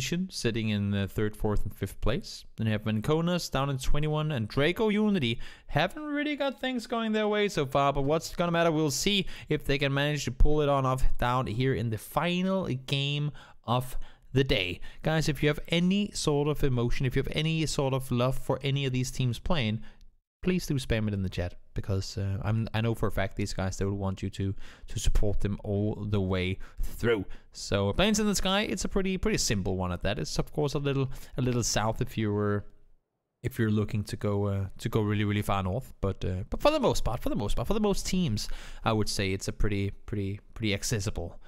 sitting in the 3rd, 4th, and 5th place. Then you have Vanconas down in 21, and Draco Unity haven't really got things going their way so far, but what's gonna matter, we'll see if they can manage to pull it on off down here in the final game of the day. Guys, if you have any sort of emotion, if you have any sort of love for any of these teams playing, please do spam it in the chat, because I know for a fact these guys, they would want you to support them all the way through. So Planes in the Sky, it's a pretty simple one at that. It's of course a little south if you're looking to go really far north, but for the most part, for the most teams, I would say it's a pretty accessible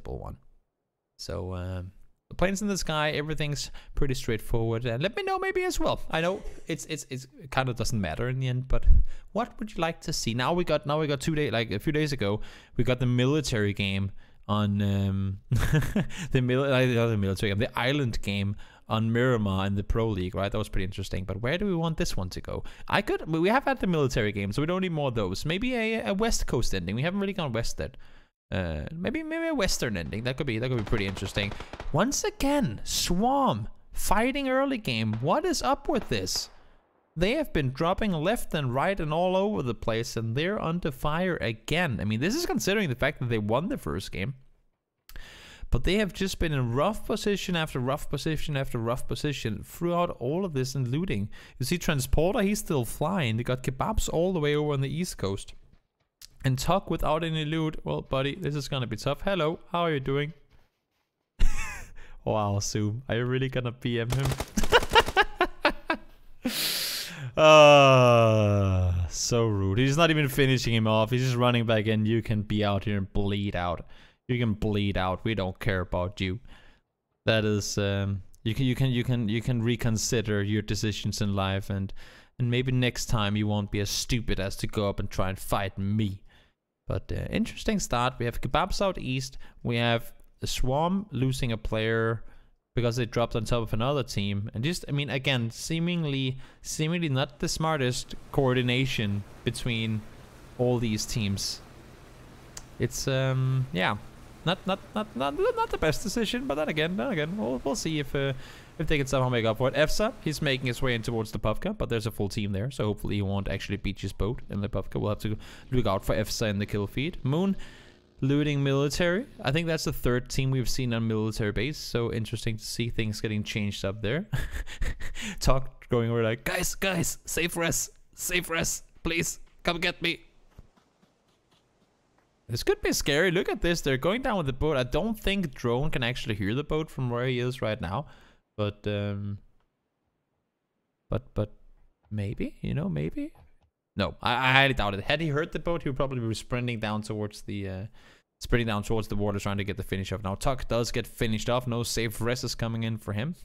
one. So the Planes in the Sky, everything's pretty straightforward. And let me know maybe as well. I know it kind of doesn't matter in the end, but what would you like to see? Now we got 2 days, like a few days ago, we got the military game on the island game on Miramar in the Pro League, right? That was pretty interesting. But where do we want this one to go? We have had the military game, so we don't need more of those. Maybe a West Coast ending. We haven't really gone west yet. Maybe a western ending. That could be pretty interesting. Once again, Swarm fighting early game. What is up with this? They have been dropping left and right and all over the place, and they're under fire again. I mean, this is considering the fact that they won the first game, but they have just been in rough position after rough position after rough position throughout all of this and looting. You see Transporter, he's still flying. They got Kebabs all the way over on the East Coast. And Tuck without any loot. Well, buddy, this is gonna be tough. Hello, how are you doing? Wow, Zoom. Are you really gonna PM him? So rude. He's not even finishing him off. He's just running back in. You can be out here and bleed out. You can bleed out. We don't care about you. That is you can reconsider your decisions in life, and maybe next time you won't be as stupid as to go up and try and fight me. But interesting start. We have Kebabs out east. We have the Swarm losing a player because they dropped on top of another team. And just, I mean, again, seemingly not the smartest coordination between all these teams. It's yeah, not the best decision. But then again, we'll see if they can somehow make up for it. EFSA, he's making his way in towards the PUBG, but there's a full team there, so hopefully he won't actually beach his boat in the PUBG. We'll have to look out for EFSA in the kill feed. Moon, looting military. I think that's the 3rd team we've seen on military base, so interesting to see things getting changed up there. Talk going over like, guys, safe rest, please, come get me. This could be scary. Look at this, they're going down with the boat. I don't think Drone can actually hear the boat from where he is right now. But maybe, you know, maybe. No, I highly doubt it. Had he heard the boat, he would probably be sprinting down towards the water, trying to get the finish off. Now Tuck does get finished off. No safe rest is coming in for him.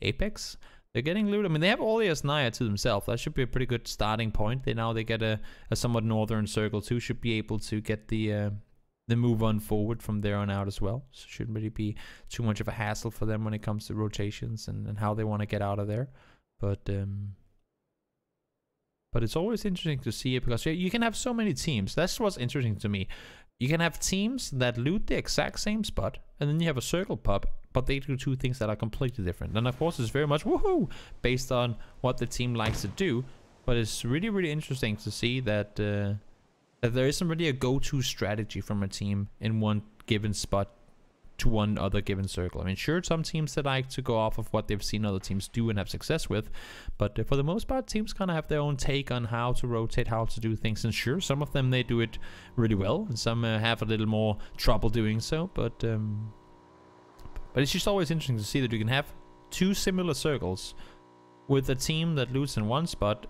Apex, they're getting looted. I mean, they have Olias Naya to themselves. That should be a pretty good starting point. They get a somewhat northern circle too. Should be able to get the move on forward from there on out as well. So shouldn't really be too much of a hassle for them when it comes to rotations and how they want to get out of there. But it's always interesting to see it, because you can have so many teams. That's what's interesting to me. You can have teams that loot the exact same spot, and then you have a circle pub, but they do two things that are completely different. And of course, it's very much woohoo based on what the team likes to do. But it's really interesting to see that that there isn't really a go-to strategy from a team in one given spot to one other given circle. I mean, sure, some teams that like to go off of what they've seen other teams do and have success with, but for the most part, teams kind of have their own take on how to rotate, how to do things. And sure, some of them, they do it really well, and some have a little more trouble doing so. But it's just always interesting to see that you can have two similar circles with a team that loots in one spot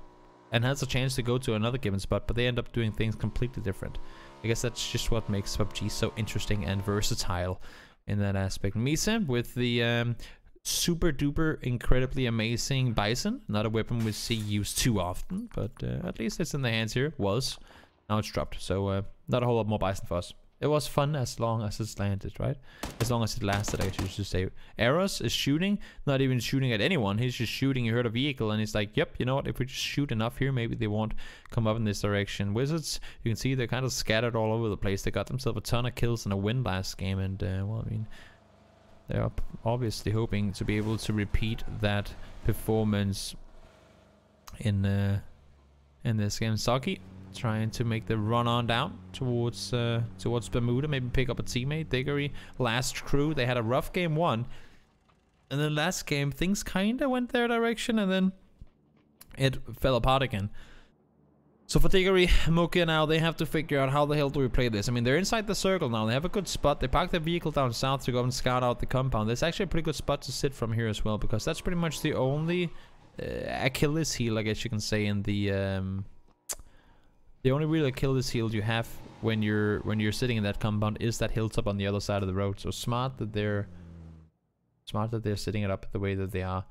and has a chance to go to another given spot, but they end up doing things completely different. I guess that's just what makes PUBG so interesting and versatile in that aspect. Misa with the super duper incredibly amazing Bison. Not a weapon we see used too often, but at least it's in the hands here. Was. Now it's dropped, so not a whole lot more Bison for us. It was fun as long as it's landed, right? As long as it lasted, I should say. Eros is shooting, not even shooting at anyone. He's just shooting. He heard a vehicle and he's like, yep, you know what? If we just shoot enough here, maybe they won't come up in this direction. Wizards, you can see they're kind of scattered all over the place. They got themselves a ton of kills and a win last game. And, well, I mean, They're obviously hoping to be able to repeat that performance in this game. Saki trying to make the run on down towards Bermuda, maybe pick up a teammate. Diggory, last crew, they had a rough game 1, and then last game things kinda went their direction, and then it fell apart again. So for Diggory, Mokia now, they have to figure out how the hell do we play this. I mean, they're inside the circle now. They have a good spot. They parked their vehicle down south to go and scout out the compound. There's actually a pretty good spot to sit from here as well, because that's pretty much the only Achilles heel, I guess you can say, in the only real Achilles heel you have when you're sitting in that compound is that hilltop on the other side of the road. So smart that they're setting it up the way that they are.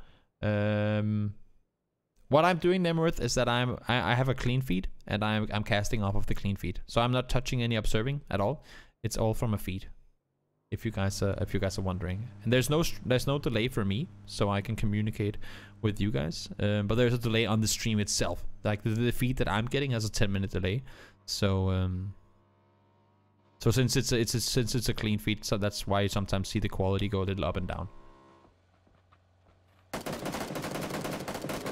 What I'm doing, Nemworth, is that I have a clean feed, and I'm casting off of the clean feed. So I'm not touching any observing at all. It's all from a feed. If you guys are wondering, and there's no delay for me, so I can communicate with you guys. But there's a delay on the stream itself. Like the feed that I'm getting has a 10-minute delay. So since it's a clean feed, so that's why you sometimes see the quality go a little up and down.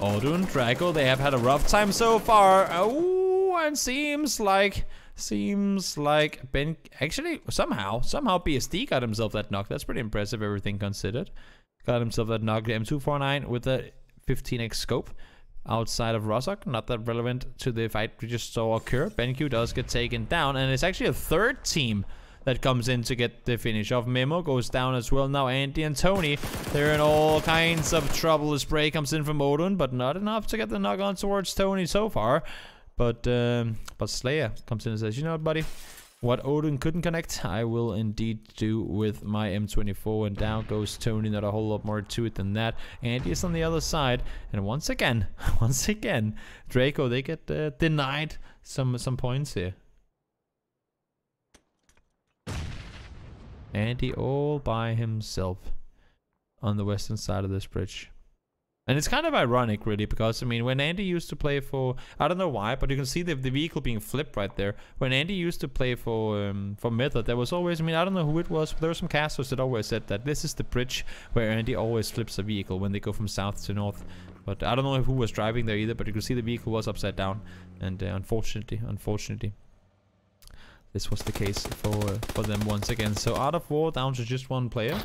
Odun, Draco, they have had a rough time so far. Oh, and seems like Ben actually somehow BSD got himself that knock. That's pretty impressive, everything considered. Got himself that knock. M249 with a 15x scope outside of Rosak. Not that relevant to the fight we just saw occur. BenQ does get taken down, and it's actually a third team that comes in to get the finish off. Memo goes down as well. Now Andy and Tony, they're in all kinds of trouble. The spray comes in from Odin, but not enough to get the knock on towards Tony so far. But Slayer comes in and says, you know what, buddy? What Odin couldn't connect, I will indeed do with my M24. And down goes Tony. Not a whole lot more to it than that. Andy is on the other side. And once again, Draco, they get denied some points here. Andy all by himself on the western side of this bridge. And it's kind of ironic, really, because, I mean, when Andy used to play for... I don't know why, but you can see the vehicle being flipped right there. When Andy used to play for Method, there was always... I mean, I don't know who it was, but there were some casters that always said that this is the bridge where Andy always flips a vehicle when they go from south to north. But I don't know who was driving there either, but you can see the vehicle was upside down. And unfortunately... this was the case for them once again. So out of 4, down to just 1 player.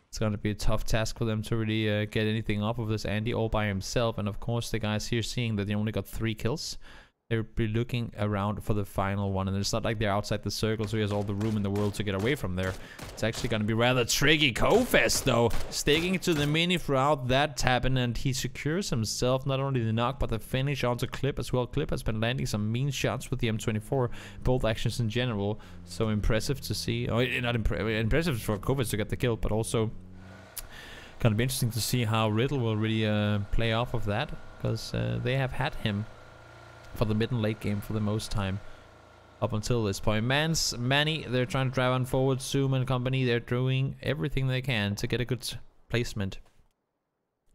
It's going to be a tough task for them to really get anything off of this. Andy all by himself. And of course the guys here seeing that they only got 3 kills. They'll be looking around for the final one. And it's not like they're outside the circle, so he has all the room in the world to get away from there. It's actually going to be rather tricky. Kofest, though, sticking to the mini throughout that tapping. And he secures himself not only the knock, but the finish onto Clip as well. Clip has been landing some mean shots with the M24. Both actions in general. So impressive to see. Oh, not impressive for Kofest to get the kill, but also going to be interesting to see how Riddle will really play off of that. Because they have had him for the mid and late game for the most time up until this point. Manny, they're trying to drive on forward. Zoom and company, they're doing everything they can to get a good placement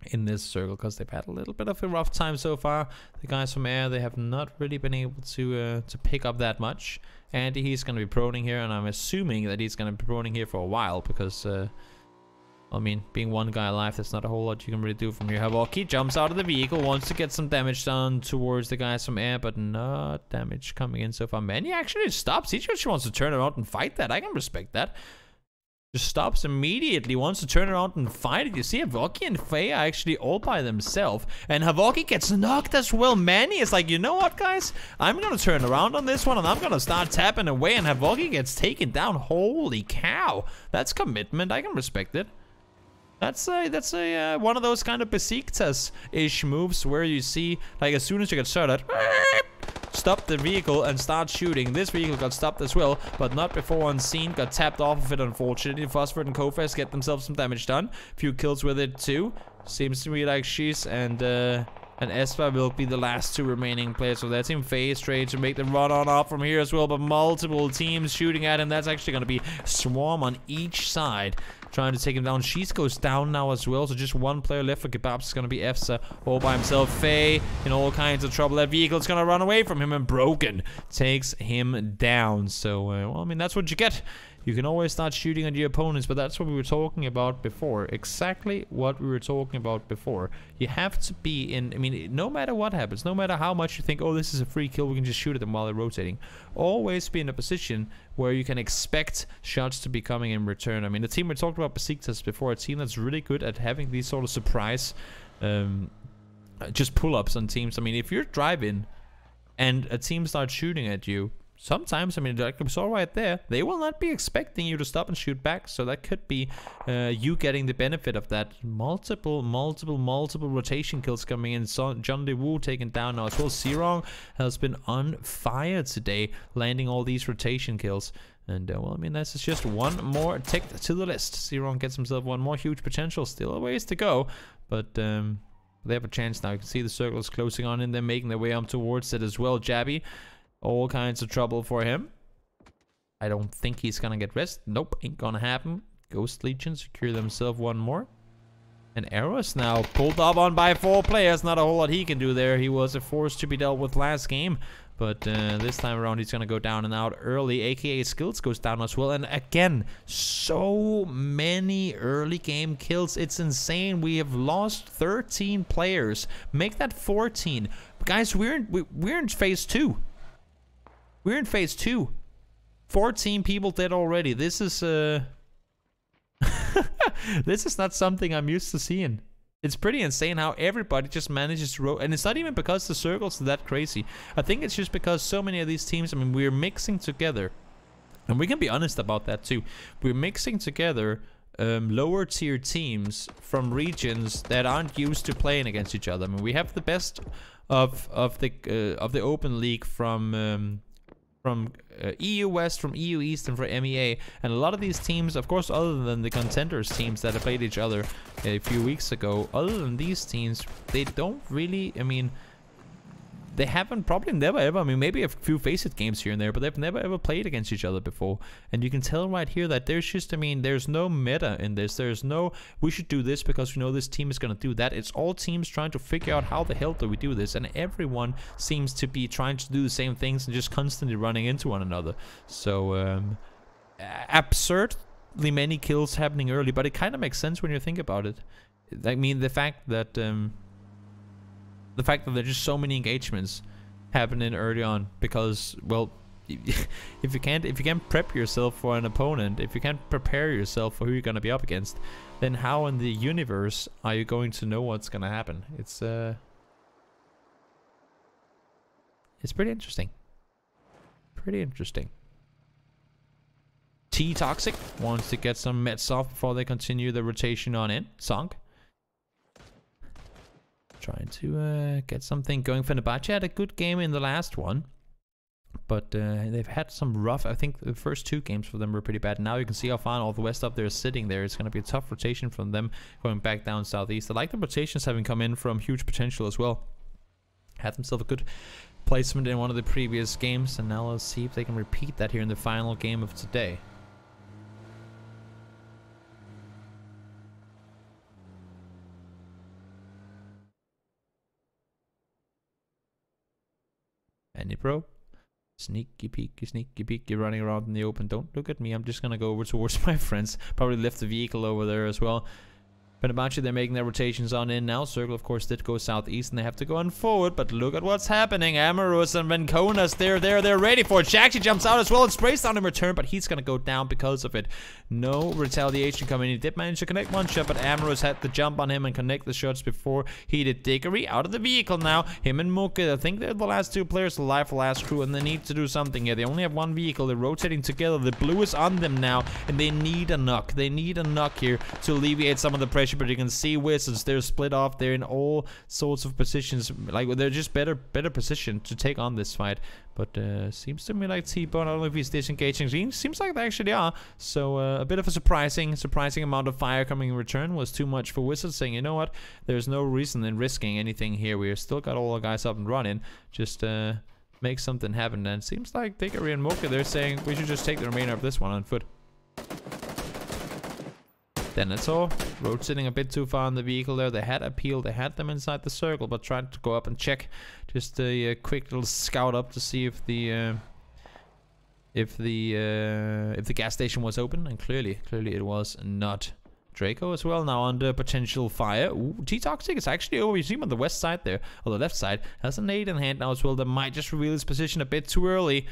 in this circle, because they've had a little bit of a rough time so far. The guys from Air, they have not really been able to pick up that much. Andy, he's going to be proning here, and I'm assuming that he's going to be proning here for a while, because I mean, being one guy alive, there's not a whole lot you can really do from here. Havoki jumps out of the vehicle, wants to get some damage done towards the guys from Air, but not damage coming in so far. Manny actually stops. He just wants to turn around and fight that. I can respect that. Just stops immediately, wants to turn around and fight it. You see Havoki and Faye are actually all by themselves. And Havoki gets knocked as well. Manny is like, you know what, guys? I'm going to turn around on this one, and I'm going to start tapping away. And Havoki gets taken down. Holy cow. That's commitment. I can respect it. That's a one of those kind of Besiktas-ish moves where you see, like, as soon as you get shot at, stop the vehicle and start shooting. This vehicle got stopped as well, but not before unseen. Got tapped off of it, unfortunately. Phosphor and Kofest get themselves some damage done. Few kills with it too. Seems to me like Shees and Espa will be the last 2 remaining players. So that team Faye straight to make the run on off from here as well, but multiple teams shooting at him. That's actually going to be Swarm on each side, trying to take him down. Shees goes down now as well, so just 1 player left for Kebabs. It's going to be Efsa all by himself. Faye in all kinds of trouble. That vehicle's going to run away from him, and Broken takes him down. So, well, I mean, that's what you get You can always start shooting at your opponents, but that's what we were talking about before. Exactly what we were talking about before. You have to be in, I mean, no matter what happens, no matter how much you think, oh, this is a free kill, we can just shoot at them while they're rotating. Always be in a position where you can expect shots to be coming in return. I mean, the team we talked about Besiktas before, a team that's really good at having these sort of surprise just pull-ups on teams. I mean, if you're driving and a team starts shooting at you, sometimes, I mean, like we saw right there, they will not be expecting you to stop and shoot back. So that could be you getting the benefit of that. Multiple rotation kills coming in. So John DeWoo taken down now as well. Zerong has been on fire today, landing all these rotation kills. And, well, I mean, this is just one more tick to the list. Zerong gets himself one more. Huge potential. Still a ways to go. But, they have a chance now. You can see the circles closing on in them, making their way up towards it as well. Jabby, all kinds of trouble for him. I don't think he's gonna get rest. Nope, ain't gonna happen. Ghost Legion secure themselves one more. And Eros now pulled up on by 4 players. Not a whole lot he can do there. He was a force to be dealt with last game. But this time around, he's going to go down and out early. AKA Skills goes down as well. And again, so many early game kills. It's insane. We have lost 13 players. Make that 14. Guys, we're in phase 2. We're in phase 2. 14 people dead already. This is... this is not something I'm used to seeing. It's pretty insane how everybody just manages to roll. And it's not even because the circles are that crazy. I think it's just because so many of these teams, I mean, we're mixing together. And we can be honest about that too. We're mixing together lower tier teams from regions that aren't used to playing against each other. I mean, we have the best of the Open League from EU West, from EU East, and from MEA. And a lot of these teams, of course, other than the Contenders teams that have played each other a few weeks ago, other than these teams, they don't really, I mean, they haven't probably never ever, I mean, maybe a few Faceit games here and there, but they've never ever played against each other before. And you can tell right here that there's just, I mean, there's no meta in this. There's no, we should do this because we know this team is going to do that. It's all teams trying to figure out how the hell do we do this. And everyone seems to be trying to do the same things and just constantly running into one another. So, absurdly many kills happening early, but it kind of makes sense when you think about it. I mean, the fact that there's just so many engagements happening early on, because, well, if you can't prep yourself for an opponent, if you can't prepare yourself for who you're gonna be up against, then how in the universe are you going to know what's gonna happen? It's pretty interesting. Pretty interesting. T-Toxic wants to get some meds off before they continue the rotation on in. Sunk. Trying to get something going. Fenerbahce had a good game in the last one, but they've had some rough, I think the first 2 games for them were pretty bad. Now you can see how far all the West up there is sitting there. It's going to be a tough rotation from them going back down southeast. I like the rotations having come in from huge potential as well. Had themselves a good placement in one of the previous games, and now let's see if they can repeat that here in the final game of today. Any pro? Sneaky peeky running around in the open. Don't look at me. I'm just gonna go over towards my friends. Probably left the vehicle over there as well. Fenerbahce, they're making their rotations on in now. Circle, of course, did go southeast, and they have to go on forward. But look at what's happening. Amorous and Venconas, they're ready for it. Shaxi jumps out as well and sprays down in return, but he's going to go down because of it. No retaliation coming. He did manage to connect one shot, but Amorous had to jump on him and connect the shots before he did. Diggory out of the vehicle now. Him and Mook, I think they're the last 2 players alive for last crew, and they need to do something here. They only have 1 vehicle. They're rotating together. The blue is on them now, and they need a knock. They need a knock here to alleviate some of the pressure. But you can see Wizards, they're split off. They're in all sorts of positions. Like, they're just better positioned to take on this fight. But seems to me like T-Bone, I don't know if he's disengaging. Seems like they actually are. So a bit of a surprising amount of fire coming in return was too much for Wizards, saying, you know what, there's no reason in risking anything here. We've still got all the guys up and running. Just make something happen. And it seems like Diggory and Mocha, they're saying we should just take the remainder of this one on foot. Then it's all road sitting a bit too far in the vehicle there. They had a peel, they had them inside the circle, but tried to go up and check. Just a quick little scout up to see if the if the gas station was open, and clearly it was not. Draco as well, now under potential fire. Ooh, T-Toxic is actually over. You see him on the west side there, or the left side. Has a nade in hand now as well that might just reveal his position a bit too early.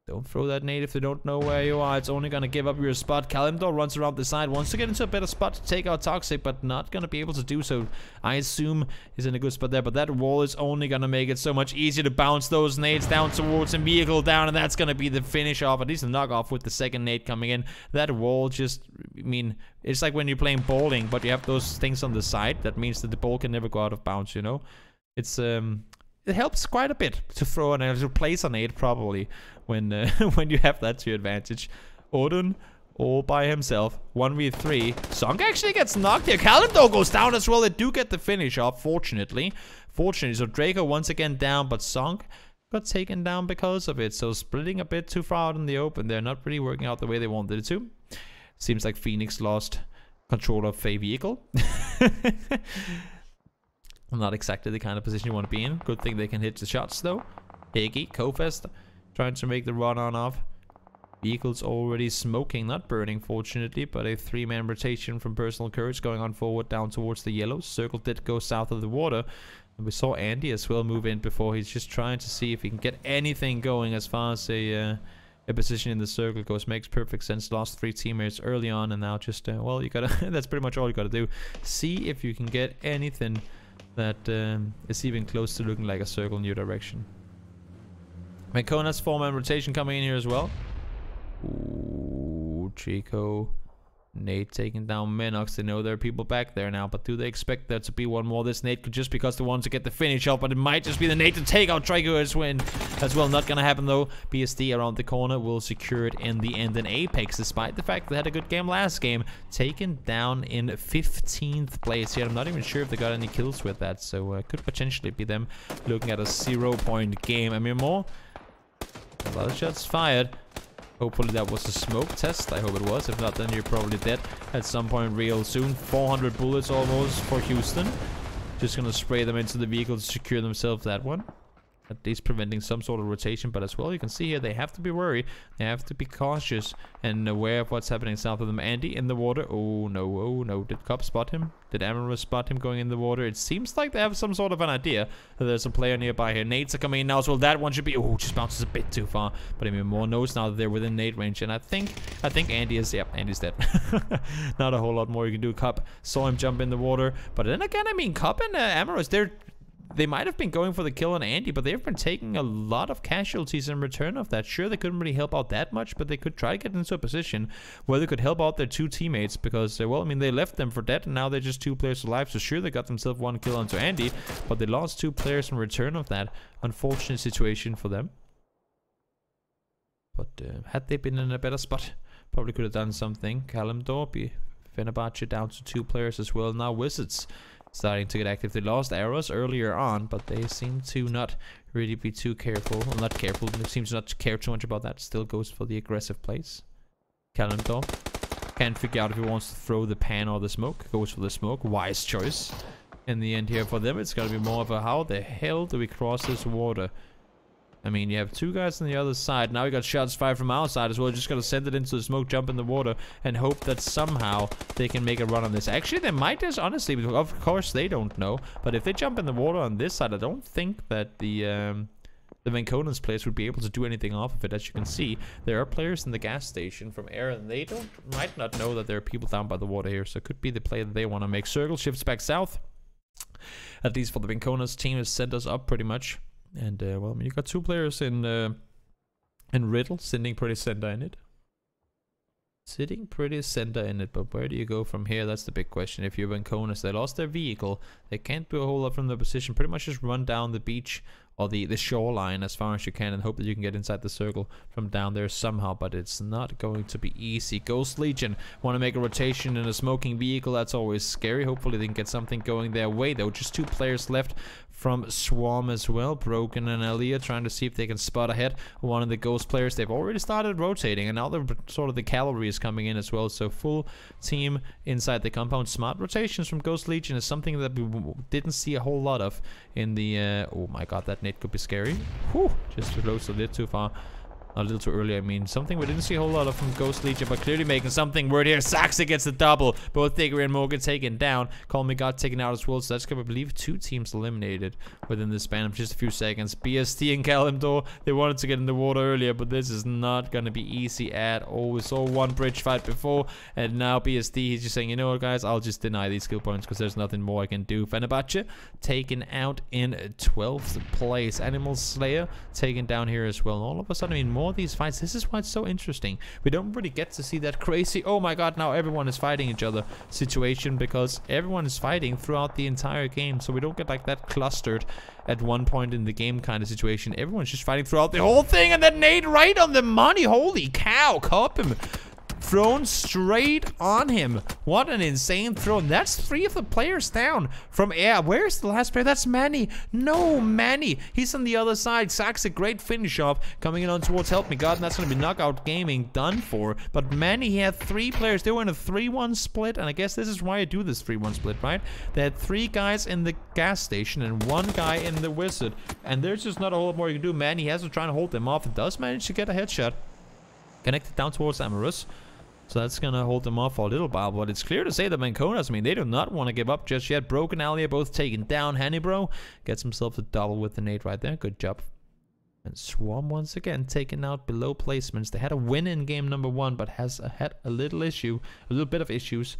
Don't throw that nade if they don't know where you are. It's only going to give up your spot. Kalimdor runs around the side, wants to get into a better spot to take out Toxic, but not going to be able to do so. I assume he's in a good spot there, but that wall is only going to make it so much easier to bounce those nades down towards him. Vehicle down, and that's going to be the finish off, at least a knock off with the second nade coming in. That wall just, I mean, it's like when you're playing bowling, but you have those things on the side. That means that the ball can never go out of bounds, you know? It's, it helps quite a bit to throw and to place a nade probably when when you have that to your advantage. Odin all by himself, 1v3. Song actually gets knocked here. Kalimdor goes down as well. They do get the finish off, fortunately. So Draco once again down, but Song got taken down because of it. So splitting a bit too far out in the open. They're not really working out the way they wanted it to. Seems like Phoenix lost control of a vehicle. Not exactly the kind of position you want to be in. Good thing they can hit the shots though. Higgy, Kofest, trying to make the run on off. Vehicles already smoking, not burning fortunately, but a 3-man rotation from Personal Courage going on forward down towards the yellows. Circle did go south of the water. And we saw Andy as well move in before. He's just trying to see if he can get anything going as far as a position in the circle goes. Makes perfect sense. Lost 3 teammates early on and now just, well, you gotta, that's pretty much all you gotta do. See if you can get anything that is even close to looking like a circle in your direction. Mancona's 4-man rotation coming in here as well. Ooh, Chico. Nate taking down Menox. They know there are people back there now, but do they expect there to be one more? This Nate could just because they want to get the finish off, but it might just be the Nate to take out Trico as win as well. Not gonna happen though. BSD around the corner will secure it in the end. And Apex, despite the fact they had a good game last game, taken down in 15th place here. I'm not even sure if they got any kills with that, so could potentially be them looking at a 0-point game. I mean, more. A lot of shots fired. Hopefully that was a smoke test. I hope it was. If not, then you're probably dead at some point real soon. 400 bullets almost for Houston. Just gonna spray them into the vehicle to secure themselves that one. At least preventing some sort of rotation. But as well, you can see here, they have to be worried. They have to be cautious and aware of what's happening south of them. Andy in the water. Oh no, oh no. Did Cop spot him? Did Amaranth spot him going in the water? It seems like they have some sort of an idea that there's a player nearby here. Nades are coming in now as well. That one should be... Oh, just bounces a bit too far. But I mean, more knows now that they're within nade range. And I think Andy is... Yep, Andy's dead. Not a whole lot more you can do. Cop saw him jump in the water. But then again, I mean, Cop and Amaranth, they might have been going for the kill on Andy, but they've been taking a lot of casualties in return of that. Sure, they couldn't really help out that much, but they could try to get into a position where they could help out their 2 teammates because, well, I mean, they left them for dead, and now they're just 2 players alive. So sure, they got themselves 1 kill onto Andy, but they lost 2 players in return of that. Unfortunate situation for them. But had they been in a better spot, probably could have done something. Kalimdor, Fenerbahce down to 2 players as well. Now Wizards starting to get active. They lost arrows earlier on, but they seem to not really be too careful. Well, not careful, but they seem to not care too much about that. Still goes for the aggressive plays. Kalimdor can't figure out if he wants to throw the pan or the smoke. Goes for the smoke. Wise choice. In the end here for them, it's going to be more of a how the hell do we cross this water? I mean, you have 2 guys on the other side. Now we got shots fired from outside as well. Just gotta send it into the smoke, jump in the water, and hope that somehow they can make a run on this. Actually, they might just, honestly, of course they don't know. But if they jump in the water on this side, I don't think that the Vanconen's players would be able to do anything off of it. As you can see, there are players in the gas station from air, and they might not know that there are people down by the water here. So it could be the play that they want to make. Circle shifts back south. At least for the Vanconen's team has sent us up pretty much. And, well, I mean, you got 2 players in Riddle sitting pretty center in it. Sitting pretty center in it, but where do you go from here? That's the big question. If you're Vancones, they lost their vehicle. They can't do a whole lot from their position. Pretty much just run down the beach or the shoreline as far as you can and hope that you can get inside the circle from down there somehow, but it's not going to be easy. Ghost Legion want to make a rotation in a smoking vehicle. That's always scary. Hopefully they can get something going their way though. Just 2 players left from Swarm as well. Broken and Aliyah trying to see if they can spot ahead one of the Ghost players. They've already started rotating, and now the cavalry is coming in as well. So full team inside the compound. Smart rotations from Ghost Legion is something that we didn't see a whole lot of in the... oh my god, that nade could be scary. Whew, just close a bit too far. A little too early, I mean. Something we didn't see a whole lot of from Ghost Legion, but clearly making something weird here. Saxa gets the double. Both Digger and Morgan taken down. Call Me God taken out as well. So that's going to, I believe, 2 teams eliminated within the span of just a few seconds. BST and Kalimdor, they wanted to get in the water earlier, but this is not going to be easy at all. We saw one bridge fight before, and now BST, he's just saying, you know what, guys, I'll just deny these skill points because there's nothing more I can do. Fenerbahce taken out in 12th place. Animal Slayer taken down here as well. And all of a sudden, I mean, more of these fights. This is why it's so interesting. We don't really get to see that crazy, oh my god, now everyone is fighting each other situation, because everyone is fighting throughout the entire game. So we don't get like that clustered at one point in the game kind of situation. Everyone's just fighting throughout the whole thing, and that nade right on the money. Holy cow, cop him. Thrown straight on him. What an insane throw. And that's 3 of the players down from air. Where's the last player? That's Manny. No, Manny. He's on the other side. Sacks a great finish off. Coming in on towards Help Me God. And that's going to be Knockout Gaming done for. But Manny, he had 3 players. They were in a 3-1 split. And I guess this is why I do this 3-1 split, right? They had 3 guys in the gas station and 1 guy in the wizard. And there's just not a whole lot more you can do. Manny has to try and hold them off. And does manage to get a headshot. Connected down towards Amorous. So that's going to hold them off for a little while. But it's clear to say that Vanconas, I mean, they do not want to give up just yet. Broken Alia both taken down. Hannibro gets himself a double with the nade right there. Good job. And Swarm once again taken out below placements. They had a win in game number 1, but has had a little bit of issues.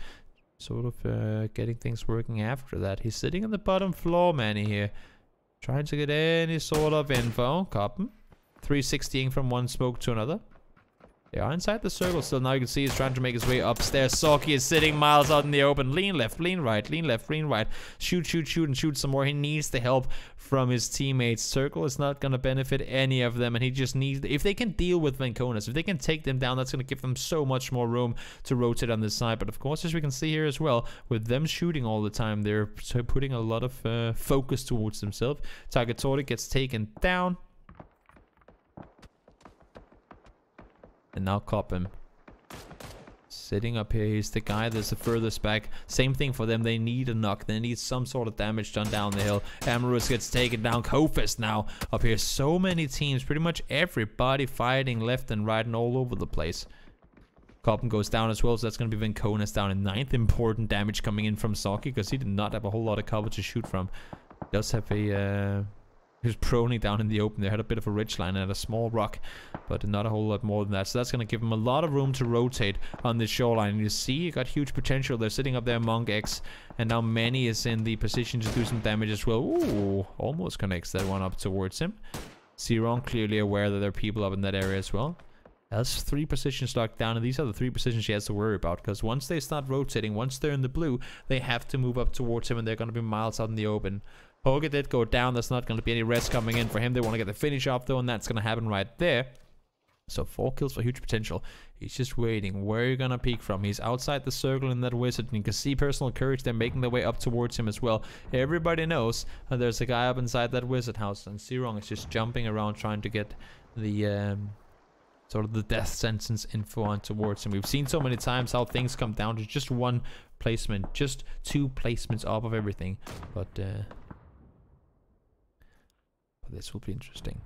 Sort of getting things working after that. He's sitting on the bottom floor, Manny here. Trying to get any sort of info. Cop 360ing from one smoke to another. They are inside the circle still. Now you can see he's trying to make his way upstairs. Socky is sitting miles out in the open. Lean left, lean right, lean left, lean right. Shoot, shoot, shoot, and shoot some more. He needs the help from his teammates. Circle is not going to benefit any of them, and he just needs... If they can deal with Vanconas, if they can take them down, that's going to give them so much more room to rotate on this side. But of course, as we can see here as well, with them shooting all the time, they're putting a lot of focus towards themselves. Tagatori gets taken down. And now Cop him. Sitting up here, he's the guy that's the furthest back. Same thing for them. They need a knock. They need some sort of damage done down the hill. Amorous gets taken down. Kofist now up here. So many teams. Pretty much everybody fighting left and right and all over the place. Coppen goes down as well, so that's going to be Vanconas down in 9th. Important damage coming in from Saki, because he did not have a whole lot of cover to shoot from. Does have a... He was proning down in the open. They had a bit of a ridge line and a small rock, but not a whole lot more than that. So that's going to give him a lot of room to rotate on this shoreline. And you see, you got huge potential. They're sitting up there among X, and now Manny is in the position to do some damage as well. Ooh, almost connects that one up towards him. Zerong clearly aware that there are people up in that area as well. That's 3 positions locked down, and these are the 3 positions he has to worry about, because once they start rotating, once they're in the blue, they have to move up towards him, and they're going to be miles out in the open. Hoga did go down. There's not going to be any rest coming in for him. They want to get the finish off, though, and that's going to happen right there. So 4 kills for huge potential. He's just waiting. Where are you going to peek from? He's outside the circle in that wizard, and you can see Personal Courage. They're making their way up towards him as well. Everybody knows there's a guy up inside that wizard house, and Zerong is just jumping around trying to get the... sort of the death sentence info on towards him. We've seen so many times how things come down to just 1 placement, just 2 placements off of everything. But this will be interesting.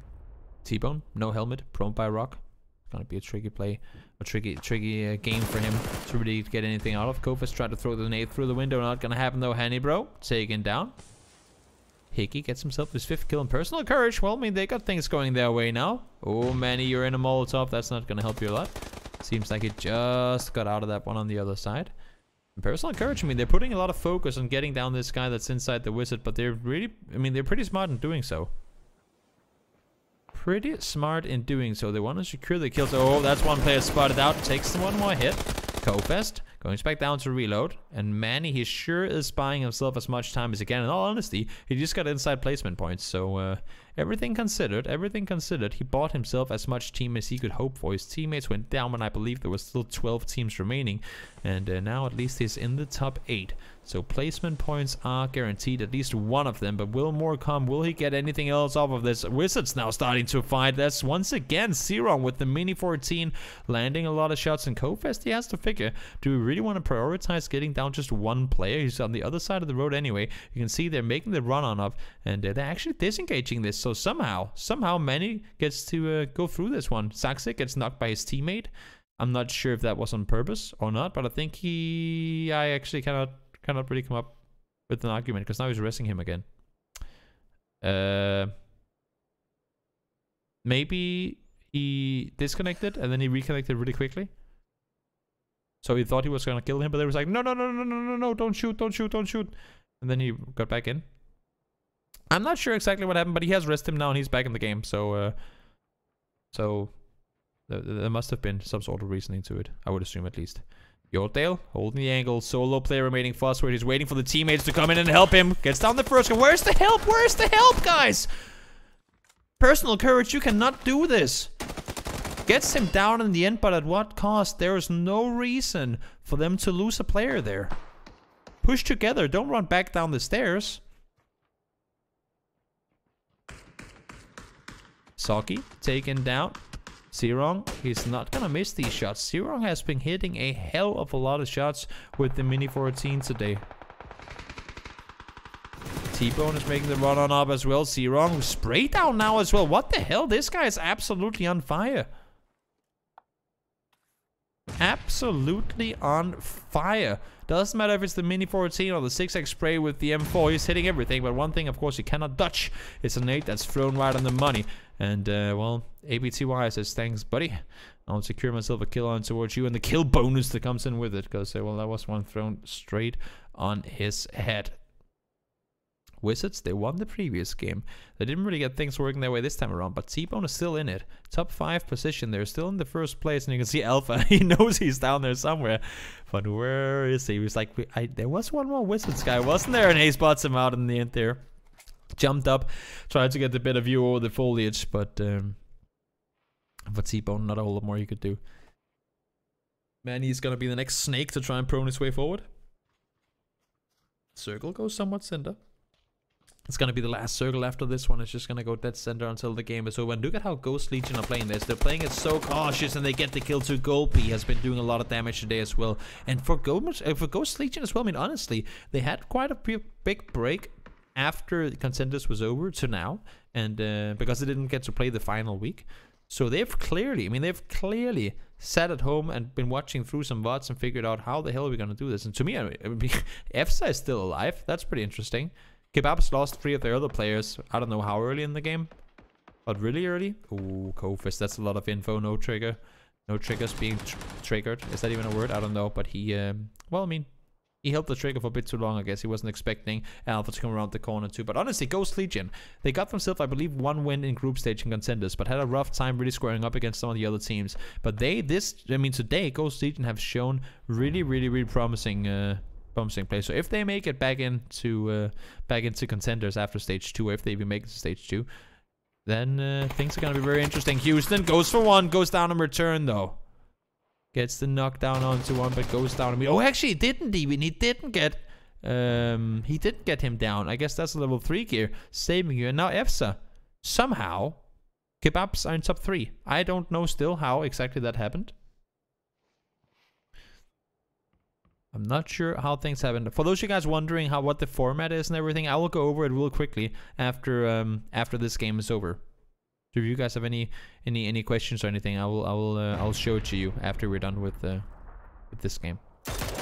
T-Bone, no helmet, prone by rock. It's gonna be a tricky play, a tricky game for him to really get anything out of. Kofis tried to throw the nade through the window, not gonna happen though. Hanny bro taken down. Hickey gets himself his 5th kill in Personal Courage. Well, I mean, they got things going their way now. Oh, Manny, you're in a Molotov. That's not going to help you a lot. Seems like he just got out of that one on the other side. In Personal Courage, I mean, they're putting a lot of focus on getting down this guy that's inside the wizard, but they're really, I mean, they're pretty smart in doing so. Pretty smart in doing so. They want to secure the kills. Oh, that's one player spotted out. Takes one more hit. Kofest going back down to reload, and Manny, he sure is buying himself as much time as he can. In all honesty, he just got inside placement points, so everything considered, he bought himself as much team as he could hope for. His teammates went down when I believe there was still 12 teams remaining, and now at least he's in the top 8. So placement points are guaranteed, at least one of them. But will more come? Will he get anything else off of this? Wizards now starting to fight. That's once again Zerong with the Mini 14 landing a lot of shots. And Kofest, he has to figure, do we really want to prioritize getting down just 1 player? He's on the other side of the road anyway. You can see they're making the run on up, and they're actually disengaging this. So somehow Manny gets to go through this one. Saxic gets knocked by his teammate. I'm not sure if that was on purpose or not, but I think I actually cannot really come up with an argument, because now he's resting him again. Maybe he disconnected and then he reconnected really quickly. So he thought he was gonna kill him, but they was like, no, don't shoot. And then he got back in. I'm not sure exactly what happened, but he has rested him now and he's back in the game. So there must have been some sort of reasoning to it, I would assume at least. Yordale holding the angle. Solo player remaining Phosphor. He's waiting for the teammates to come in and help him. Gets down the first one. Where's the help? Where's the help, guys? Personal courage, you cannot do this. Gets him down in the end, but at what cost? There is no reason for them to lose a player there. Push together. Don't run back down the stairs. Soggy taken down. Zerong, he's not gonna miss these shots. Zerong has been hitting a hell of a lot of shots with the Mini 14 today. T-Bone is making the run on up as well. Zerong spray down now as well. What the hell? This guy is absolutely on fire. Absolutely on fire. Doesn't matter if it's the Mini 14 or the 6x spray with the M4. He's hitting everything. But one thing, of course, you cannot dodge. It's a nade that's thrown right on the money. And, well, ABTY says, thanks, buddy. I'll secure myself a kill on towards you. And the kill bonus that comes in with it. Because, well, that was one thrown straight on his head. Wizards, they won the previous game. They didn't really get things working their way this time around, but T-Bone is still in it. Top 5 position. They're still in the first place, and you can see Alpha. He knows he's down there somewhere. But where is he? He was like, there was one more Wizards guy, wasn't there? And he spots him out in the end there. Jumped up, tried to get a bit of view over the foliage, but for T-Bone, not a whole lot more he could do. Man, he's gonna be the next snake to try and prone his way forward. Circle goes somewhat center. It's going to be the last circle after this one. It's just going to go dead center until the game is over. And look at how Ghost Legion are playing this. They're playing it so cautious and they get the kill too. Golpy has been doing a lot of damage today as well. And for Ghost Legion as well, I mean, honestly, they had quite a big break after the Contenders was over to now. And because they didn't get to play the final week. So they've clearly sat at home and been watching through some VODs and figured out how the hell are we going to do this. And to me, EFSA is still alive. That's pretty interesting. Kebabs lost 3 of their other players. I don't know how early in the game, but really early. Ooh, Kofist, that's a lot of info. No trigger. No triggers being triggered. Is that even a word? I don't know, but he, well, I mean, he held the trigger for a bit too long, I guess. He wasn't expecting Alpha to come around the corner too. But honestly, Ghost Legion, they got themselves, I believe, 1 win in group stage in Contenders, but had a rough time really squaring up against some of the other teams. But today, Ghost Legion have shown really promising play. So if they make it back into Contenders after stage 2, if they even make it to stage 2, then things are gonna be very interesting. Houston goes for 1, goes down in return though. Gets the knockdown onto 1, but goes down. Oh, actually, he didn't even. He didn't get him down. I guess that's a level 3 gear saving you. And now EFSA somehow Kebabs are in top 3. I don't know still how exactly that happened. I'm not sure how things happened. For those of you guys wondering what the format is and everything, I will go over it real quickly after this game is over. So if you guys have any questions or anything, I'll show it to you after we're done with this game.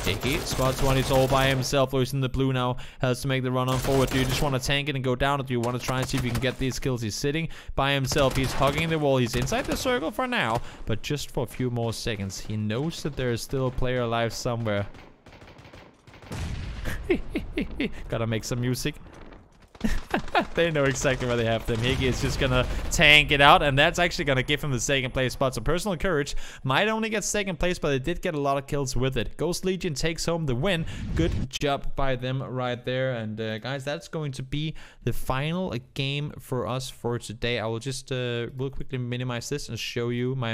Jakey spots 1. He's all by himself. Losing the blue now. Has to make the run on forward. Do you just want to tank it and go down, or do you want to try and see if you can get these kills? He's sitting by himself. He's hugging the wall. He's inside the circle for now, but just for a few more seconds. He knows that there is still a player alive somewhere. Gotta make some music. They know exactly where they have them. Higgy is just gonna tank it out, and that's actually gonna give him the 2nd place spot. So Personal Courage might only get 2nd place, but they did get a lot of kills with it. Ghost Legion takes home the win. Good job by them right there. And guys, that's going to be the final game for us for today. I will just real quickly minimize this and show you my